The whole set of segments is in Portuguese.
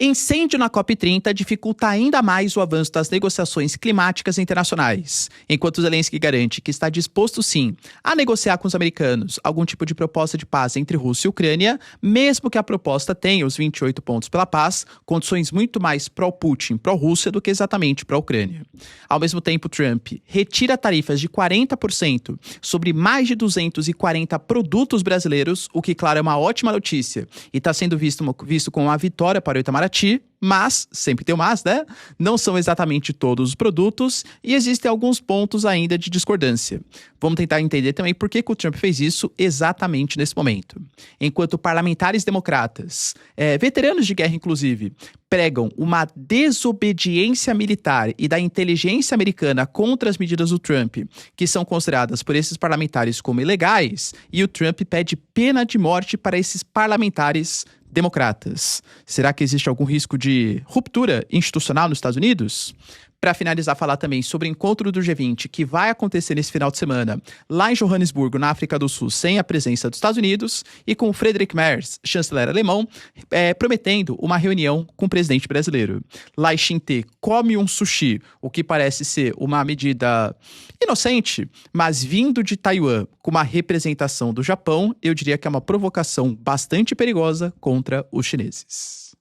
Incêndio na COP30 dificulta ainda mais o avanço das negociações climáticas internacionais, enquanto Zelensky garante que está disposto sim a negociar com os americanos algum tipo de proposta de paz entre Rússia e Ucrânia, mesmo que a proposta tenha os 28 pontos pela paz, condições muito mais pró-Putin, pró-Rússia do que exatamente pró-Ucrânia. Ao mesmo tempo, Trump retira tarifas de 40% sobre mais de 240 produtos brasileiros, o que, claro, é uma ótima notícia e está sendo visto como uma vitória para o Itamaraty, mas, sempre tem o mas, né? Não são exatamente todos os produtos e existem alguns pontos ainda de discordância. Vamos tentar entender também por que o Trump fez isso exatamente nesse momento. Enquanto parlamentares democratas, veteranos de guerra inclusive, pregam uma desobediência militar e da inteligência americana contra as medidas do Trump, que são consideradas por esses parlamentares como ilegais, e o Trump pede pena de morte para esses parlamentares democratas. Será que existe algum risco de ruptura institucional nos Estados Unidos? Para finalizar, falar também sobre o encontro do G20 que vai acontecer nesse final de semana lá em Johannesburgo, na África do Sul, sem a presença dos Estados Unidos, e com Friedrich Merz, chanceler alemão, prometendo uma reunião com o presidente brasileiro. Lai Ching-te come um sushi, o que parece ser uma medida inocente, mas vindo de Taiwan com uma representação do Japão, eu diria que é uma provocação bastante perigosa contra os chineses.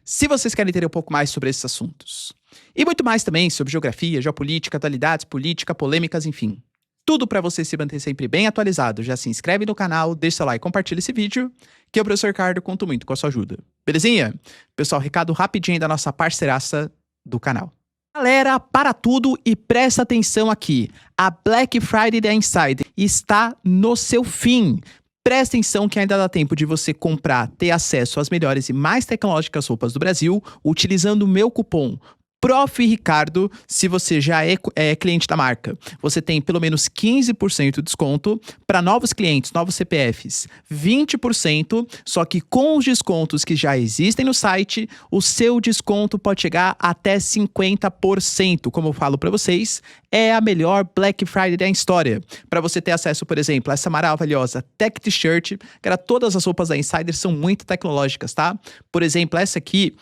Se vocês querem entender um pouco mais sobre esses assuntos, e muito mais também sobre geografia, geopolítica, atualidades, política, polêmicas, enfim. Tudo para você se manter sempre bem atualizado. Já se inscreve no canal, deixa seu like, compartilha esse vídeo, que o professor Ricardo conta muito com a sua ajuda. Belezinha? Pessoal, recado rapidinho da nossa parceiraça do canal. Galera, para tudo e presta atenção aqui. A Black Friday da Insider está no seu fim. Presta atenção que ainda dá tempo de você comprar, ter acesso às melhores e mais tecnológicas roupas do Brasil, utilizando o meu cupom Prof. Ricardo, se você já é cliente da marca. Você tem pelo menos 15% de desconto. Para novos clientes, novos CPFs, 20%. Só que com os descontos que já existem no site, o seu desconto pode chegar até 50%. Como eu falo para vocês, é a melhor Black Friday da história. Para você ter acesso, por exemplo, a essa maravilhosa Tech T-shirt, cara, todas as roupas da Insider são muito tecnológicas, tá? Por exemplo, essa aqui,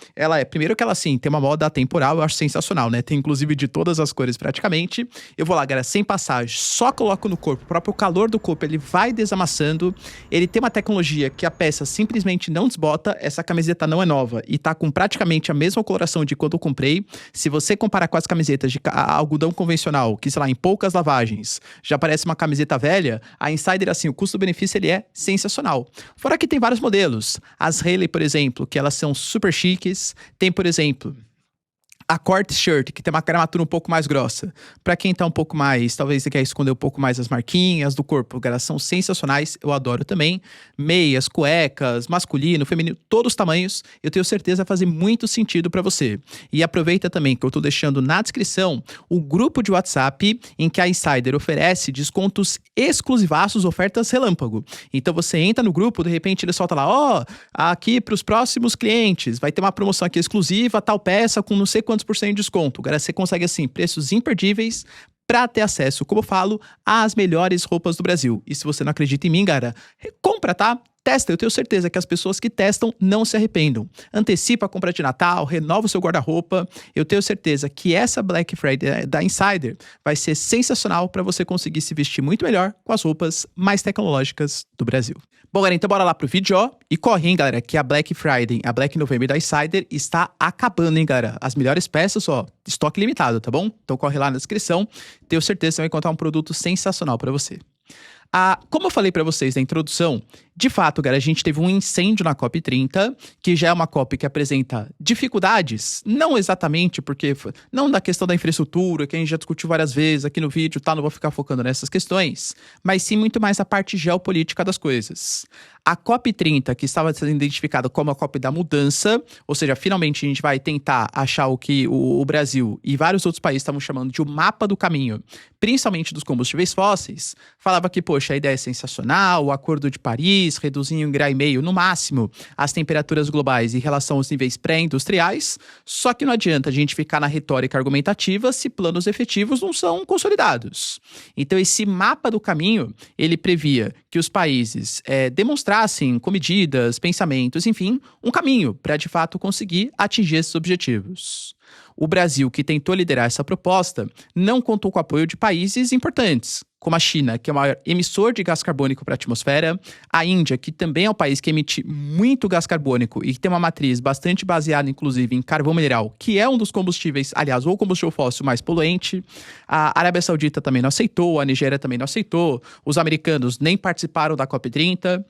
primeiro que ela, assim, tem uma moda atemporal, eu acho sensacional, né? Tem inclusive de todas as cores praticamente. Eu vou lá, galera, sem passagem, só coloco no corpo, o próprio calor do corpo, ele vai desamassando. Ele tem uma tecnologia que a peça simplesmente não desbota. Essa camiseta não é nova e tá com praticamente a mesma coloração de quando eu comprei. Se você comparar com as camisetas de algodão convencional, que sei lá, em poucas lavagens, já parece uma camiseta velha, a Insider, assim, o custo-benefício ele é sensacional. Fora que tem vários modelos. As Hailey, por exemplo, que elas são super chiques. Tem, por exemplo, a Core T-shirt, que tem uma gramatura um pouco mais grossa. Pra quem tá um pouco mais, talvez você quer esconder um pouco mais as marquinhas do corpo, elas são sensacionais, eu adoro também. Meias, cuecas, masculino, feminino, todos os tamanhos, eu tenho certeza vai fazer muito sentido pra você. E aproveita também que eu tô deixando na descrição o grupo de WhatsApp em que a Insider oferece descontos exclusivaços, ofertas relâmpago. Então você entra no grupo, de repente ele solta lá, aqui pros próximos clientes, vai ter uma promoção aqui exclusiva, tal peça com não sei quantos por cento de desconto. Agora você consegue, assim, preços imperdíveis para ter acesso, como eu falo, às melhores roupas do Brasil. E se você não acredita em mim, galera, compra, tá? Testa, eu tenho certeza que as pessoas que testam não se arrependam. Antecipa a compra de Natal, renova o seu guarda-roupa. Eu tenho certeza que essa Black Friday da Insider vai ser sensacional para você conseguir se vestir muito melhor com as roupas mais tecnológicas do Brasil. Bom, galera, então bora lá pro vídeo, ó. E corre, hein, galera, que a Black Friday, a Black November da Insider está acabando, hein, galera. As melhores peças, ó, estoque limitado, tá bom? Então corre lá na descrição. Tenho certeza que você vai encontrar um produto sensacional para você. Como eu falei para vocês na introdução, de fato, galera, a gente teve um incêndio na COP30, que já é uma COP que apresenta dificuldades, não exatamente porque, não da questão da infraestrutura, que a gente já discutiu várias vezes aqui no vídeo, tá? Não vou ficar focando nessas questões, mas sim muito mais a parte geopolítica das coisas. A COP30, que estava sendo identificada como a COP da mudança, ou seja, finalmente a gente vai tentar achar o que o Brasil e vários outros países estavam chamando de o mapa do caminho, principalmente dos combustíveis fósseis, falava que, poxa, a ideia é sensacional, o Acordo de Paris, país, reduzir em 1,5 grau no máximo as temperaturas globais em relação aos níveis pré-industriais, só que não adianta a gente ficar na retórica argumentativa se planos efetivos não são consolidados. Então esse mapa do caminho, ele previa que os países demonstrassem com medidas, pensamentos, enfim, um caminho para de fato conseguir atingir esses objetivos. O Brasil, que tentou liderar essa proposta, não contou com o apoio de países importantes, como a China, que é o maior emissor de gás carbônico para a atmosfera, a Índia, que também é um país que emite muito gás carbônico e que tem uma matriz bastante baseada, inclusive, em carvão mineral, que é um dos combustíveis, aliás, o combustível fóssil mais poluente. A Arábia Saudita também não aceitou, a Nigéria também não aceitou, os americanos nem participaram da COP30.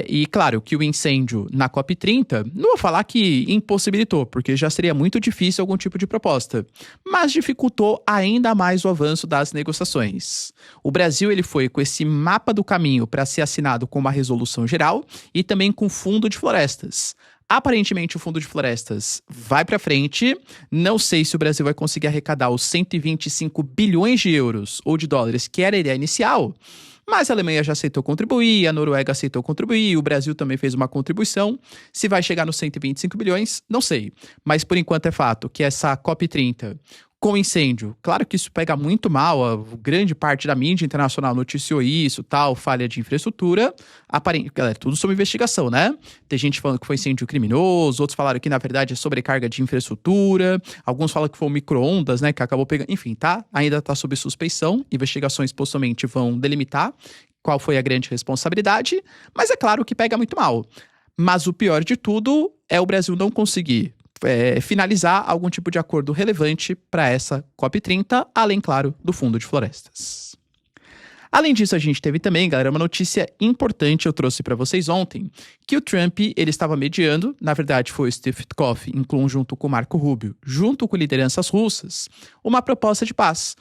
E, claro, que o incêndio na COP30, não vou falar que impossibilitou, porque já seria muito difícil algum tipo de proposta, mas dificultou ainda mais o avanço das negociações. O Brasil ele foi com esse mapa do caminho para ser assinado com uma resolução geral e também com fundo de florestas. Aparentemente o fundo de florestas vai para frente, não sei se o Brasil vai conseguir arrecadar os 125 bilhões de euros ou de dólares que era a ideia inicial, mas a Alemanha já aceitou contribuir, a Noruega aceitou contribuir, o Brasil também fez uma contribuição. Se vai chegar nos 125 bilhões, não sei. Mas por enquanto é fato que essa COP30 com incêndio, claro que isso pega muito mal, a grande parte da mídia internacional noticiou isso, tal, falha de infraestrutura. Galera, tudo sob investigação, né? Tem gente falando que foi incêndio criminoso, outros falaram que na verdade é sobrecarga de infraestrutura, alguns falam que foi um micro-ondas, né, que acabou pegando, enfim, ainda tá sob suspeição, investigações possivelmente vão delimitar qual foi a grande responsabilidade, mas é claro que pega muito mal. Mas o pior de tudo é o Brasil não conseguir finalizar algum tipo de acordo relevante para essa COP30, além, claro, do Fundo de Florestas. Além disso, a gente teve também, galera, uma notícia importante eu trouxe para vocês ontem, que o Trump, ele estava mediando, na verdade foi o Steve Witkoff, em conjunto com o Marco Rubio, junto com lideranças russas, uma proposta de paz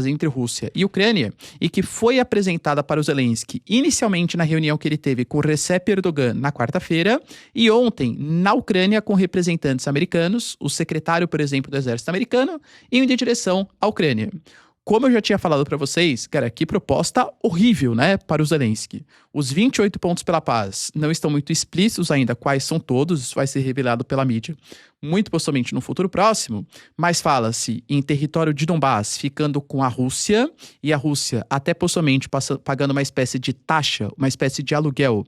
entre Rússia e Ucrânia, e que foi apresentada para o Zelensky inicialmente na reunião que ele teve com Recep Erdogan na quarta-feira, e ontem na Ucrânia com representantes americanos, o secretário, por exemplo, do Exército americano, indo em direção à Ucrânia. Como eu já tinha falado para vocês, cara, que proposta horrível, né, para o Zelensky. Os 28 pontos pela paz não estão muito explícitos ainda quais são todos, isso vai ser revelado pela mídia, muito possivelmente no futuro próximo, mas fala-se em território de Donbás ficando com a Rússia, e a Rússia até possivelmente pagando uma espécie de taxa, uma espécie de aluguel,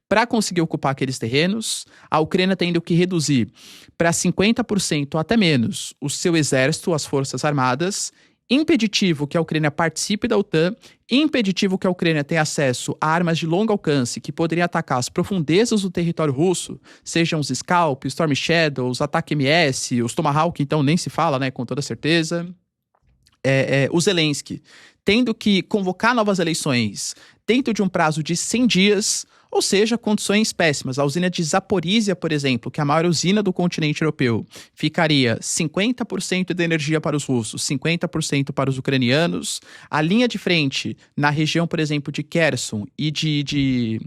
para conseguir ocupar aqueles terrenos, a Ucrânia tendo que reduzir para 50% ou até menos o seu exército, as forças armadas, impeditivo que a Ucrânia participe da OTAN, impeditivo que a Ucrânia tenha acesso a armas de longo alcance que poderiam atacar as profundezas do território russo, sejam os Scalp, Storm Shadows, Ataque MS, os Tomahawk, então nem se fala, né, com toda certeza. O Zelensky tendo que convocar novas eleições dentro de um prazo de 100 dias, ou seja, condições péssimas. A usina de Zaporizhia, por exemplo, que é a maior usina do continente europeu, ficaria 50% da energia para os russos, 50% para os ucranianos. A linha de frente na região, por exemplo, de Kherson e de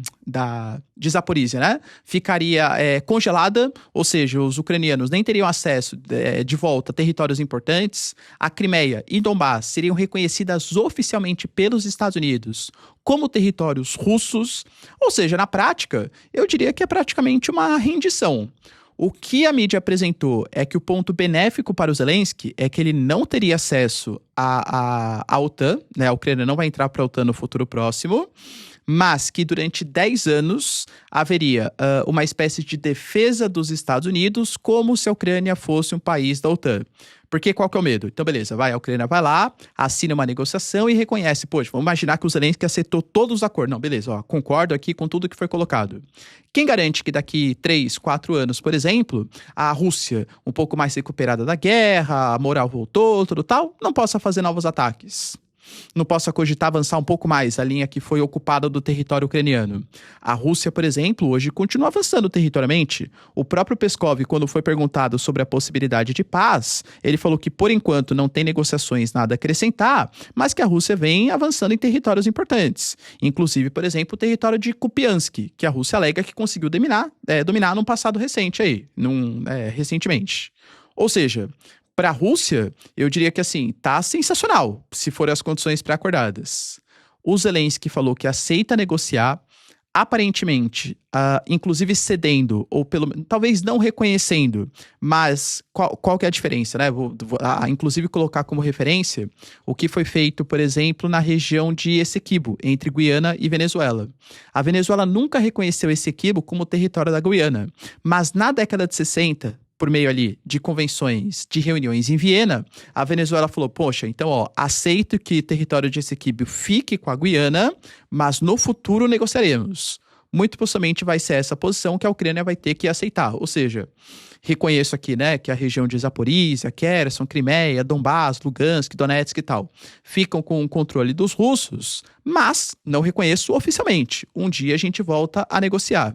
Zaporizhia, né, ficaria congelada, ou seja, os ucranianos nem teriam acesso de volta a territórios importantes. A Crimeia e Donbás seriam reconhecidas oficialmente pelos Estados Unidos como territórios russos, ou seja, na prática, eu diria que é praticamente uma rendição. O que a mídia apresentou é que o ponto benéfico para o Zelensky é que ele não teria acesso à OTAN, né? A Ucrânia não vai entrar para a OTAN no futuro próximo, mas que durante 10 anos haveria uma espécie de defesa dos Estados Unidos como se a Ucrânia fosse um país da OTAN. Porque qual que é o medo? Então, beleza, a Ucrânia vai lá, assina uma negociação e reconhece. Poxa, vamos imaginar que o Zelensky aceitou todos os acordos. Não, beleza, concordo aqui com tudo que foi colocado. Quem garante que daqui 3, 4 anos, por exemplo, a Rússia, um pouco mais recuperada da guerra, a moral voltou, tudo tal, não possa fazer novos ataques? Não possa cogitar avançar um pouco mais a linha que foi ocupada do território ucraniano. A Rússia, por exemplo, hoje continua avançando territorialmente. O próprio Peskov, quando foi perguntado sobre a possibilidade de paz, ele falou que, por enquanto, não tem negociações nada a acrescentar, mas que a Rússia vem avançando em territórios importantes. Inclusive, por exemplo, o território de Kupiansk, que a Rússia alega que conseguiu dominar num passado recente aí, recentemente. Ou seja, para a Rússia, eu diria que assim, tá sensacional, se forem as condições pré-acordadas. O Zelensky falou que aceita negociar, Aparentemente, inclusive cedendo, ou talvez não reconhecendo, mas qual que é a diferença, né? Vou inclusive colocar como referência o que foi feito, por exemplo, na região de Essequibo, entre Guiana e Venezuela. A Venezuela nunca reconheceu Essequibo como território da Guiana, mas na década de 60, por meio ali de convenções, de reuniões em Viena, a Venezuela falou, poxa, então, aceito que o território de Essequibo fique com a Guiana, mas no futuro negociaremos. Muito possivelmente vai ser essa posição que a Ucrânia vai ter que aceitar. Ou seja, reconheço aqui, né, que a região de Zaporizhia, Kherson, Crimeia, Donbás, Lugansk, Donetsk e tal, ficam com o controle dos russos, mas não reconheço oficialmente. Um dia a gente volta a negociar.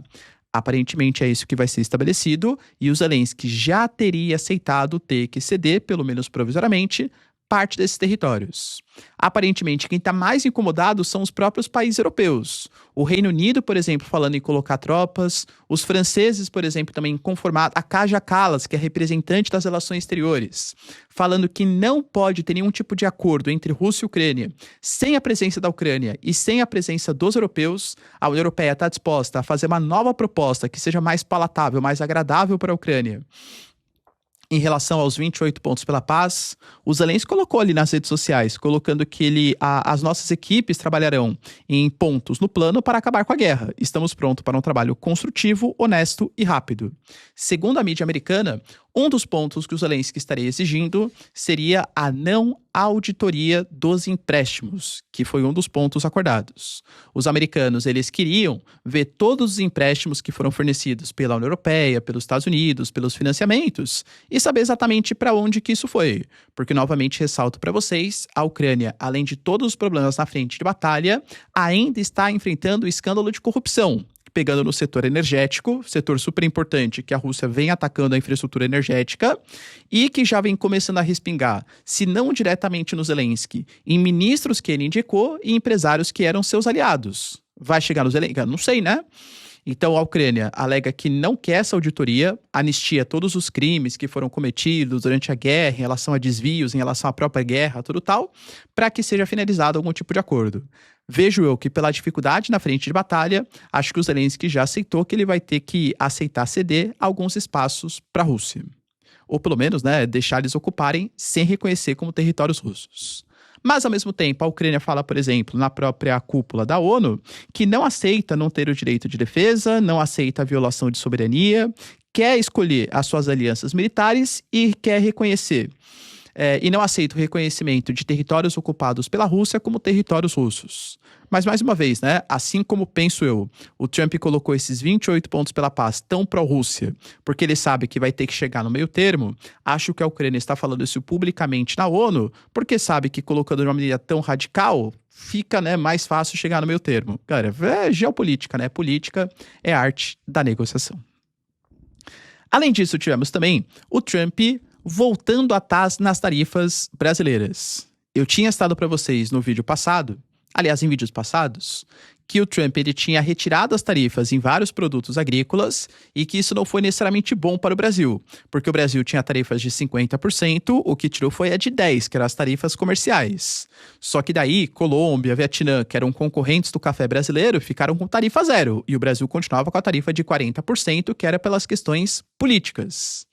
Aparentemente é isso que vai ser estabelecido e o Zelensky já teria aceitado ter que ceder, pelo menos provisoriamente, parte desses territórios. Aparentemente, quem está mais incomodado são os próprios países europeus. O Reino Unido, por exemplo, falando em colocar tropas. Os franceses, por exemplo, também conformados. A Kaja Kallas, que é representante das relações exteriores, falando que não pode ter nenhum tipo de acordo entre Rússia e Ucrânia sem a presença da Ucrânia e sem a presença dos europeus. A União Europeia está disposta a fazer uma nova proposta que seja mais palatável, mais agradável para a Ucrânia. Em relação aos 28 pontos pela paz, o Zelensky colocou ali nas redes sociais, colocando que as nossas equipes trabalharão em pontos no plano para acabar com a guerra. Estamos prontos para um trabalho construtivo, honesto e rápido. Segundo a mídia americana, um dos pontos que o Zelensky estaria exigindo seria a não auditoria dos empréstimos, que foi um dos pontos acordados. Os americanos, eles queriam ver todos os empréstimos que foram fornecidos pela União Europeia, pelos Estados Unidos, pelos financiamentos, e saber exatamente para onde que isso foi. Porque, novamente, ressalto para vocês, a Ucrânia, além de todos os problemas na frente de batalha, ainda está enfrentando o escândalo de corrupção, pegando no setor energético, setor super importante que a Rússia vem atacando a infraestrutura energética e que já vem começando a respingar, se não diretamente no Zelensky, em ministros que ele indicou e empresários que eram seus aliados. Vai chegar no Zelensky? Não sei, né? Então, a Ucrânia alega que não quer essa auditoria, anistia todos os crimes que foram cometidos durante a guerra, em relação a desvios, em relação à própria guerra, tudo tal, para que seja finalizado algum tipo de acordo. Vejo eu que, pela dificuldade na frente de batalha, acho que o Zelensky já aceitou que ele vai ter que aceitar ceder alguns espaços para a Rússia. Ou, pelo menos, né, deixar eles ocuparem sem reconhecer como territórios russos. Mas, ao mesmo tempo, a Ucrânia fala, por exemplo, na própria cúpula da ONU, que não aceita não ter o direito de defesa, não aceita a violação de soberania, quer escolher as suas alianças militares e quer reconhecer. E não aceita o reconhecimento de territórios ocupados pela Rússia como territórios russos. Mas, mais uma vez, né, assim como penso eu, o Trump colocou esses 28 pontos pela paz tão pró-Rússia, porque ele sabe que vai ter que chegar no meio termo, acho que a Ucrânia está falando isso publicamente na ONU, porque sabe que colocando de uma maneira tão radical, fica, né, mais fácil chegar no meio termo. Galera, é geopolítica, né? Política é arte da negociação. Além disso, tivemos também o Trump voltando atrás nas tarifas brasileiras. Eu tinha estado para vocês no vídeo passado, aliás, em vídeos passados, que o Trump ele tinha retirado as tarifas em vários produtos agrícolas e que isso não foi necessariamente bom para o Brasil, porque o Brasil tinha tarifas de 50%, o que tirou foi a de 10%, que eram as tarifas comerciais. Só que daí, Colômbia, Vietnã, que eram concorrentes do café brasileiro, ficaram com tarifa zero, e o Brasil continuava com a tarifa de 40%, que era pelas questões políticas.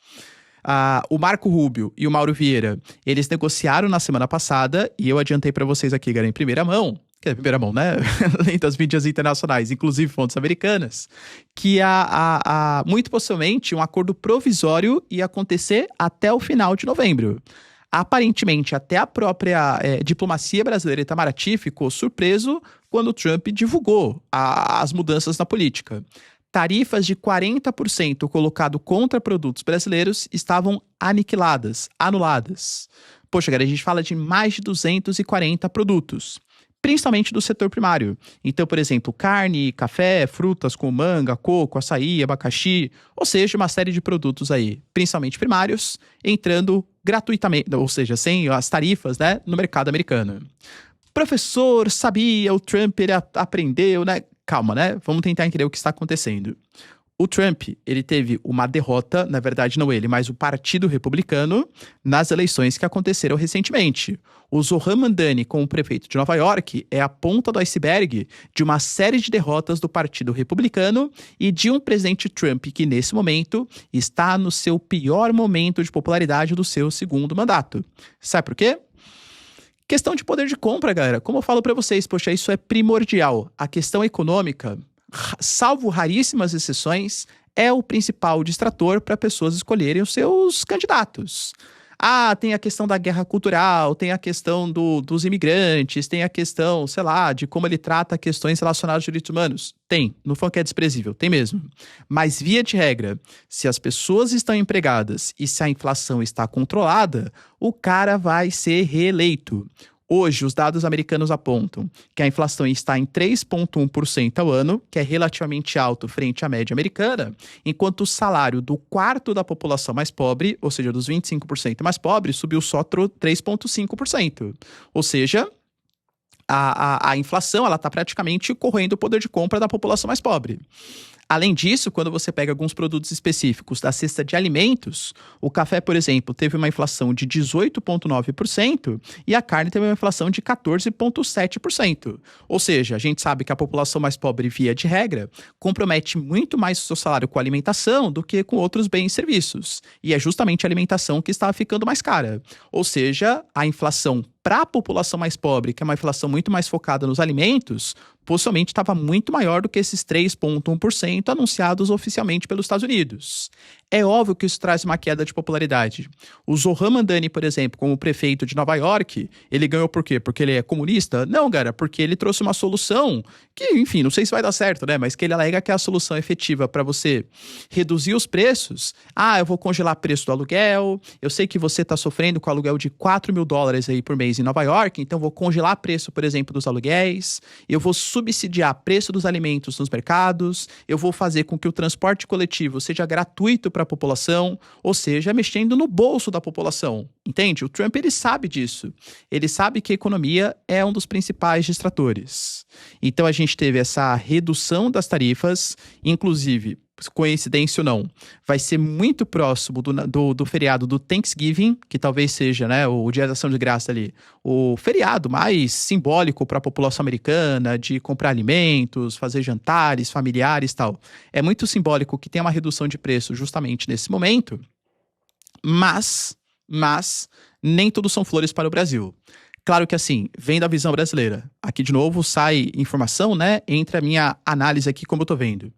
O Marco Rubio e o Mauro Vieira, eles negociaram na semana passada, e eu adiantei para vocês aqui, galera, em primeira mão, que é a primeira mão, né? Além das mídias internacionais, inclusive fontes americanas, que muito possivelmente um acordo provisório ia acontecer até o final de novembro. Aparentemente, até a própria diplomacia brasileira, Itamaraty, ficou surpreso quando o Trump divulgou as mudanças na política. Tarifas de 40% colocado contra produtos brasileiros estavam aniquiladas, anuladas. Poxa, galera, a gente fala de mais de 240 produtos, principalmente do setor primário. Então, por exemplo, carne, café, frutas como manga, coco, açaí, abacaxi, ou seja, uma série de produtos aí, principalmente primários, entrando gratuitamente, ou seja, sem as tarifas, né, no mercado americano. Professor, sabia, o Trump ele aprendeu, né? Calma, né? Vamos tentar entender o que está acontecendo. O Trump, ele teve uma derrota, na verdade não ele, mas o Partido Republicano, nas eleições que aconteceram recentemente. O Zohran Mamdani, como prefeito de Nova York, é a ponta do iceberg de uma série de derrotas do Partido Republicano e de um presidente Trump que, nesse momento, está no seu pior momento de popularidade do seu segundo mandato. Sabe por quê? Questão de poder de compra, galera. Como eu falo pra vocês, poxa, isso é primordial. A questão econômica, salvo raríssimas exceções, é o principal distrator para pessoas escolherem os seus candidatos. Ah, tem a questão da guerra cultural, tem a questão dos imigrantes, tem a questão, sei lá, de como ele trata questões relacionadas aos direitos humanos. Tem, não foi que é desprezível, tem mesmo. Mas, via de regra, se as pessoas estão empregadas e se a inflação está controlada, o cara vai ser reeleito. Hoje, os dados americanos apontam que a inflação está em 3,1% ao ano, que é relativamente alto frente à média americana, enquanto o salário do quarto da população mais pobre, ou seja, dos 25% mais pobres, subiu só 3,5%. Ou seja, a inflação está praticamente corroendo o poder de compra da população mais pobre. Além disso, quando você pega alguns produtos específicos da cesta de alimentos, o café, por exemplo, teve uma inflação de 18,9% e a carne teve uma inflação de 14,7%. Ou seja, a gente sabe que a população mais pobre, via de regra, compromete muito mais o seu salário com a alimentação do que com outros bens e serviços. E é justamente a alimentação que está ficando mais cara. Ou seja, a inflação para a população mais pobre, que é uma inflação muito mais focada nos alimentos, possivelmente estava muito maior do que esses 3,1% anunciados oficialmente pelos Estados Unidos. É óbvio que isso traz uma queda de popularidade. O Zohran Mamdani, por exemplo, como prefeito de Nova York, ele ganhou por quê? Porque ele é comunista? Não, cara, porque ele trouxe uma solução que, enfim, não sei se vai dar certo, né? Mas que ele alega que é a solução efetiva para você reduzir os preços. Ah, eu vou congelar o preço do aluguel, eu sei que você está sofrendo com aluguel de $4.000 aí por mês em Nova York, então vou congelar preço, por exemplo, dos aluguéis, eu vou subsidiar preço dos alimentos nos mercados, eu vou fazer com que o transporte coletivo seja gratuito para a população, ou seja, mexendo no bolso da população, entende? O Trump, ele sabe disso, ele sabe que a economia é um dos principais distratores. Então a gente teve essa redução das tarifas, inclusive, coincidência ou não, vai ser muito próximo do feriado do Thanksgiving, que talvez seja, né, o Dia da Ação de Graça ali, o feriado mais simbólico para a população americana, de comprar alimentos, fazer jantares familiares e tal. É muito simbólico que tenha uma redução de preço justamente nesse momento, mas nem tudo são flores para o Brasil. Claro que assim, vem da visão brasileira. Aqui de novo sai informação, né, entre a minha análise aqui como eu tô vendo.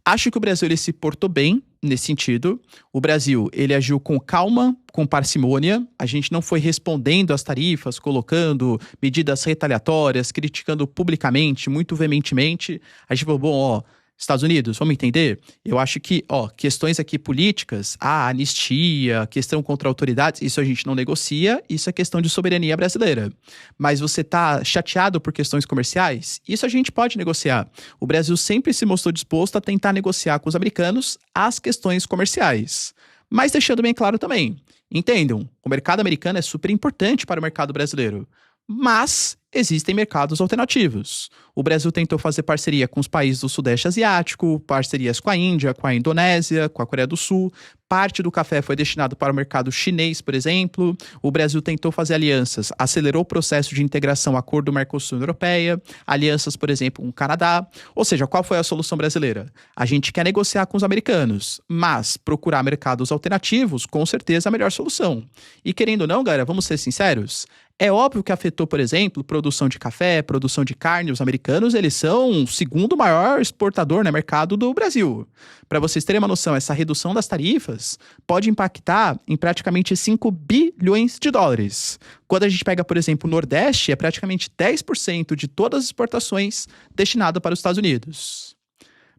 Acho que o Brasil, ele se portou bem nesse sentido. O Brasil, ele agiu com calma, com parcimônia. A gente não foi respondendo às tarifas, colocando medidas retaliatórias, criticando publicamente, muito veementemente. A gente falou, bom, ó, Estados Unidos, vamos entender? Eu acho que, ó, questões aqui políticas, a anistia, questão contra autoridades, isso a gente não negocia, isso é questão de soberania brasileira. Mas você tá chateado por questões comerciais? Isso a gente pode negociar. O Brasil sempre se mostrou disposto a tentar negociar com os americanos as questões comerciais. Mas deixando bem claro também, entendam, o mercado americano é super importante para o mercado brasileiro. Mas existem mercados alternativos. O Brasil tentou fazer parceria com os países do Sudeste Asiático, parcerias com a Índia, com a Indonésia, com a Coreia do Sul. Parte do café foi destinado para o mercado chinês, por exemplo. O Brasil tentou fazer alianças, acelerou o processo de integração ao acordo Mercosul Europeia, alianças, por exemplo, com o Canadá. Ou seja, qual foi a solução brasileira? A gente quer negociar com os americanos, mas procurar mercados alternativos, com certeza, é a melhor solução. E querendo ou não, galera, vamos ser sinceros, é óbvio que afetou, por exemplo, produção de café, produção de carne. Os americanos, eles são o segundo maior exportador no mercado do Brasil. Para vocês terem uma noção, essa redução das tarifas pode impactar em praticamente 5 bilhões de dólares. Quando a gente pega, por exemplo, o Nordeste, é praticamente 10% de todas as exportações destinado para os Estados Unidos.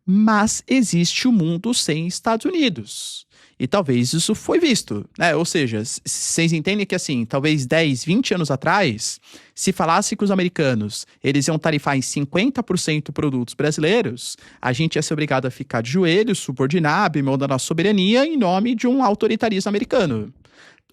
Mas existe um mundo sem Estados Unidos. E talvez isso foi visto, né? Ou seja, vocês entendem que assim, talvez 10, 20 anos atrás, se falasse que os americanos eles iam tarifar em 50% produtos brasileiros, a gente ia ser obrigado a ficar de joelhos, subordinar, abrir mão da nossa soberania em nome de um autoritarismo americano.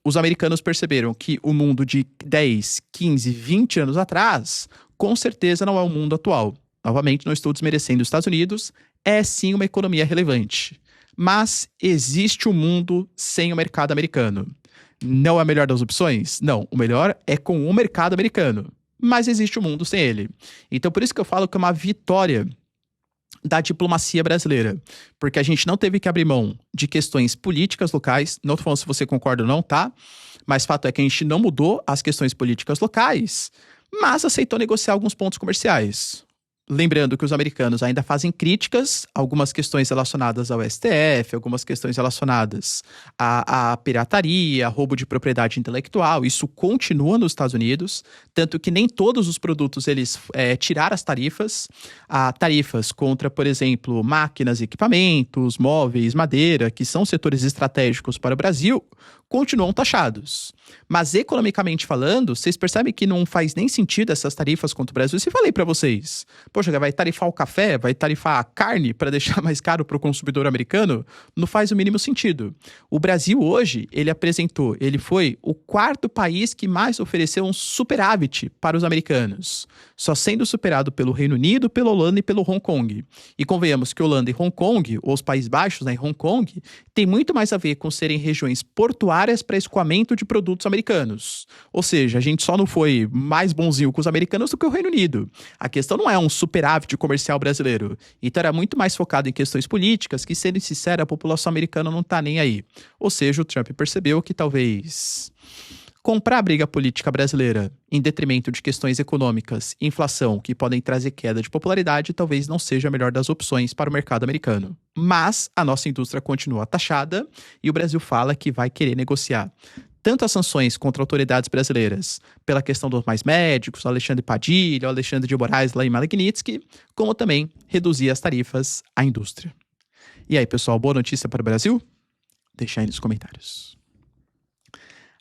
Os americanos perceberam que o mundo de 10, 15, 20 anos atrás, com certeza não é o mundo atual. Novamente, não estou desmerecendo os Estados Unidos, é sim uma economia relevante. Mas existe um mundo sem o mercado americano. Não é a melhor das opções? Não, o melhor é com o mercado americano. Mas existe um mundo sem ele. Então, por isso que eu falo que é uma vitória da diplomacia brasileira. Porque a gente não teve que abrir mão de questões políticas locais. Não tô falando se você concorda ou não, tá? Mas fato é que a gente não mudou as questões políticas locais, mas aceitou negociar alguns pontos comerciais. Lembrando que os americanos ainda fazem críticas a algumas questões relacionadas ao STF, algumas questões relacionadas à pirataria, roubo de propriedade intelectual. Isso continua nos Estados Unidos, tanto que nem todos os produtos eles tiraram as tarifas. Tarifas contra, por exemplo, máquinas, equipamentos, móveis, madeira, que são setores estratégicos para o Brasil, continuam taxados. Mas economicamente falando, vocês percebem que não faz nem sentido essas tarifas contra o Brasil? Se falei para vocês, poxa, vai tarifar o café, vai tarifar a carne para deixar mais caro para o consumidor americano? Não faz o mínimo sentido. O Brasil hoje, ele foi o quarto país que mais ofereceu um superávit para os americanos, só sendo superado pelo Reino Unido, pela Holanda e pelo Hong Kong. E convenhamos que Holanda e Hong Kong, ou os Países Baixos, né, Hong Kong, tem muito mais a ver com serem regiões portuárias para escoamento de produtos americanos. Ou seja, a gente só não foi mais bonzinho com os americanos do que o Reino Unido. A questão não é um superávit comercial brasileiro. Então era muito mais focado em questões políticas que, sendo sincero, a população americana não tá nem aí. Ou seja, o Trump percebeu que talvez comprar a briga política brasileira em detrimento de questões econômicas e inflação que podem trazer queda de popularidade talvez não seja a melhor das opções para o mercado americano. Mas a nossa indústria continua taxada e o Brasil fala que vai querer negociar tanto as sanções contra autoridades brasileiras pela questão dos mais médicos, o Alexandre Padilha, o Alexandre de Moraes lá em Magnitsky, como também reduzir as tarifas à indústria. E aí, pessoal, boa notícia para o Brasil? Deixa aí nos comentários.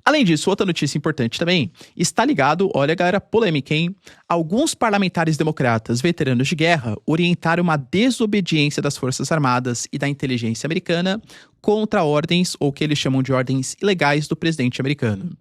Além disso, outra notícia importante também está ligado, olha galera, polêmica, hein? Alguns parlamentares democratas veteranos de guerra orientaram uma desobediência das Forças Armadas e da inteligência americana contra ordens, ou que eles chamam de ordens ilegais, do presidente americano.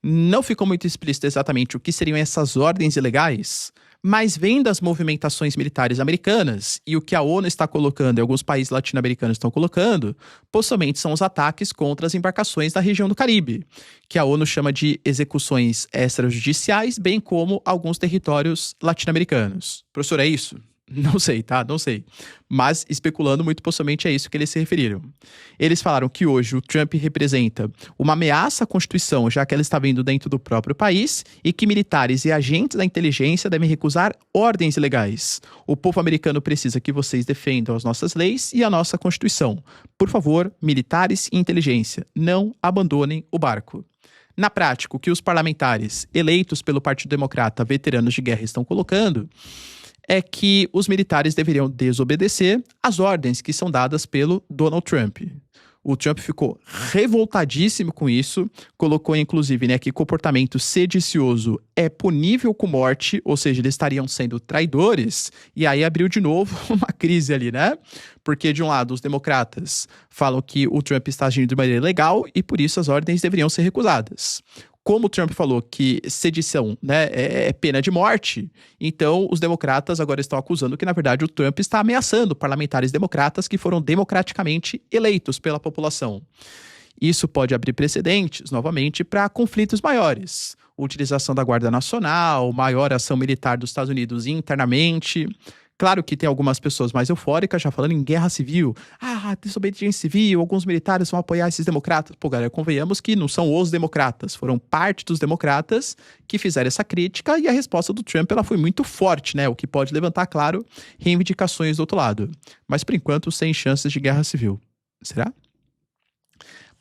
Não ficou muito explícito exatamente o que seriam essas ordens ilegais, mas vendo as movimentações militares americanas e o que a ONU está colocando e alguns países latino-americanos estão colocando, possivelmente são os ataques contra as embarcações da região do Caribe, que a ONU chama de execuções extrajudiciais, bem como alguns territórios latino-americanos. Professor, é isso? Não sei, tá? Não sei. Mas, especulando, muito possivelmente é isso que eles se referiram. Eles falaram que hoje o Trump representa uma ameaça à Constituição, já que ela está vindo dentro do próprio país, e que militares e agentes da inteligência devem recusar ordens ilegais. O povo americano precisa que vocês defendam as nossas leis e a nossa Constituição. Por favor, militares e inteligência, não abandonem o barco. Na prática, o que os parlamentares eleitos pelo Partido Democrata, veteranos de guerra, estão colocando é que os militares deveriam desobedecer às ordens que são dadas pelo Donald Trump. O Trump ficou revoltadíssimo com isso, colocou inclusive, né, que comportamento sedicioso é punível com morte, ou seja, eles estariam sendo traidores, e aí abriu de novo uma crise ali, né? Porque de um lado os democratas falam que o Trump está agindo de maneira ilegal e por isso as ordens deveriam ser recusadas. Como o Trump falou que sedição, né, é pena de morte, então os democratas agora estão acusando que, na verdade, o Trump está ameaçando parlamentares democratas que foram democraticamente eleitos pela população. Isso pode abrir precedentes, novamente, para conflitos maiores. Utilização da Guarda Nacional, maior ação militar dos Estados Unidos internamente. Claro que tem algumas pessoas mais eufóricas já falando em guerra civil. Desobediência civil, alguns militares vão apoiar esses democratas. Pô, galera, convenhamos que não são os democratas, foram parte dos democratas que fizeram essa crítica e a resposta do Trump ela foi muito forte, né? O que pode levantar, claro, reivindicações do outro lado. Mas, por enquanto, sem chances de guerra civil. Será?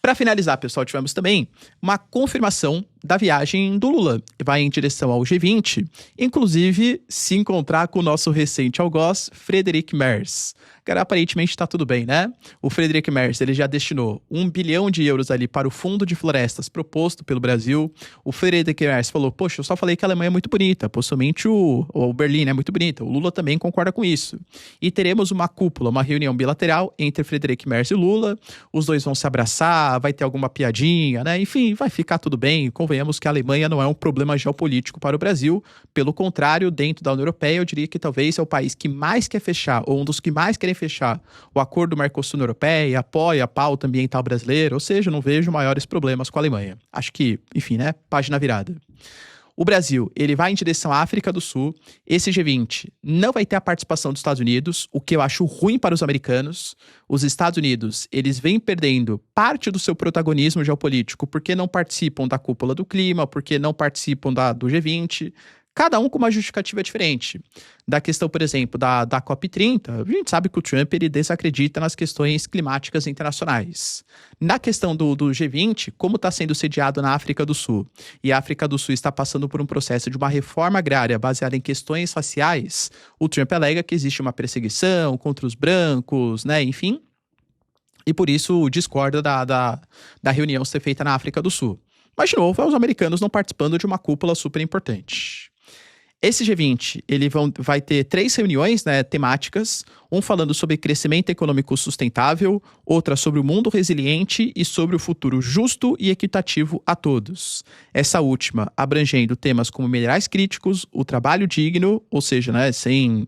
Para finalizar, pessoal, tivemos também uma confirmação da viagem do Lula. Vai em direção ao G20, inclusive se encontrar com o nosso recente algoz, Friedrich Merz. Cara, aparentemente está tudo bem, né? O Friedrich Merz, ele já destinou 1 bilhão de euros ali para o Fundo de Florestas proposto pelo Brasil. O Friedrich Merz falou, poxa, eu só falei que a Alemanha é muito bonita, possivelmente o Berlim é muito bonita. O Lula também concorda com isso. E teremos uma cúpula, uma reunião bilateral entre Friedrich Merz e Lula. Os dois vão se abraçar, vai ter alguma piadinha, né? Enfim, vai ficar tudo bem, convenhamos que a Alemanha não é um problema geopolítico para o Brasil. Pelo contrário, dentro da União Europeia, eu diria que talvez é o país que mais quer fechar, ou um dos que mais querem fechar, o acordo do Mercosul Europeia, apoia a pauta ambiental brasileira, ou seja, não vejo maiores problemas com a Alemanha. Acho que, enfim, né? Página virada. O Brasil, ele vai em direção à África do Sul. Esse G20 não vai ter a participação dos Estados Unidos, o que eu acho ruim para os americanos. Os Estados Unidos, eles vêm perdendo parte do seu protagonismo geopolítico porque não participam da cúpula do clima, porque não participam do G20. Cada um com uma justificativa diferente. Da questão, por exemplo, da COP30, a gente sabe que o Trump ele desacredita nas questões climáticas internacionais. Na questão do G20, como está sendo sediado na África do Sul, e a África do Sul está passando por um processo de uma reforma agrária baseada em questões raciais, o Trump alega que existe uma perseguição contra os brancos, né, enfim, e por isso discorda da reunião ser feita na África do Sul. Mas, de novo, é os americanos não participando de uma cúpula super importante. Esse G20, ele vai ter 3 reuniões, né, temáticas, um falando sobre crescimento econômico sustentável, outra sobre o mundo resiliente e sobre o futuro justo e equitativo a todos. Essa última abrangendo temas como minerais críticos, o trabalho digno, ou seja, né, sem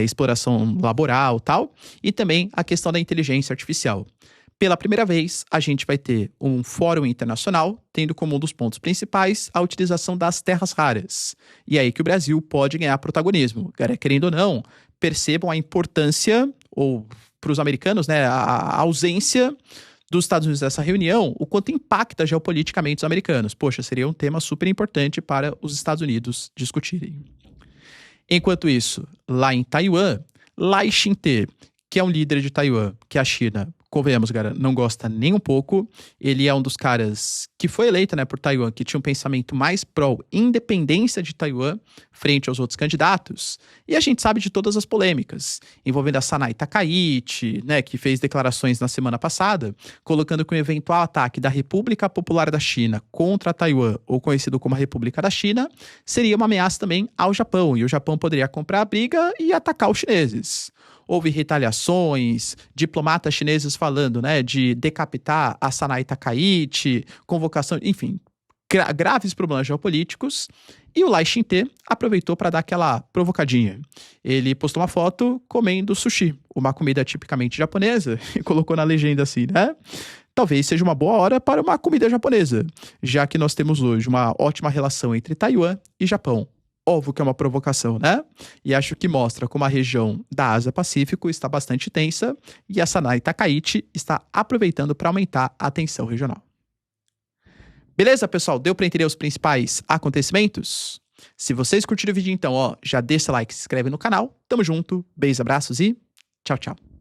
exploração laboral e tal, e também a questão da inteligência artificial. Pela primeira vez, a gente vai ter um fórum internacional, tendo como um dos pontos principais a utilização das terras raras. E é aí que o Brasil pode ganhar protagonismo. Querendo ou não, percebam a importância, ou para os americanos, né, a ausência dos Estados Unidos nessa reunião, o quanto impacta geopoliticamente os americanos. Poxa, seria um tema super importante para os Estados Unidos discutirem. Enquanto isso, lá em Taiwan, Lai Ching-te, que é um líder de Taiwan, que a China, convenhamos, cara, não gosta nem um pouco. Ele é um dos caras que foi eleito, né, por Taiwan, que tinha um pensamento mais pró-independência de Taiwan frente aos outros candidatos. E a gente sabe de todas as polêmicas, envolvendo a Sanai Takaichi, né, que fez declarações na semana passada, colocando que o eventual ataque da República Popular da China contra Taiwan, ou conhecido como a República da China, seria uma ameaça também ao Japão, e o Japão poderia comprar a briga e atacar os chineses. Houve retaliações, diplomatas chineses falando, né, de decapitar a Sanai Takaichi, convocação, enfim, graves problemas geopolíticos. E o Lai Ching-te aproveitou para dar aquela provocadinha. Ele postou uma foto comendo sushi, uma comida tipicamente japonesa, e colocou na legenda assim, né? Talvez seja uma boa hora para uma comida japonesa, já que nós temos hoje uma ótima relação entre Taiwan e Japão. Óbvio que é uma provocação, né? E acho que mostra como a região da Ásia-Pacífico está bastante tensa e a Sanai Takaichi está aproveitando para aumentar a tensão regional. Beleza, pessoal? Deu para entender os principais acontecimentos? Se vocês curtiram o vídeo, então, já deixa like, se inscreve no canal. Tamo junto, beijos, abraços e tchau, tchau.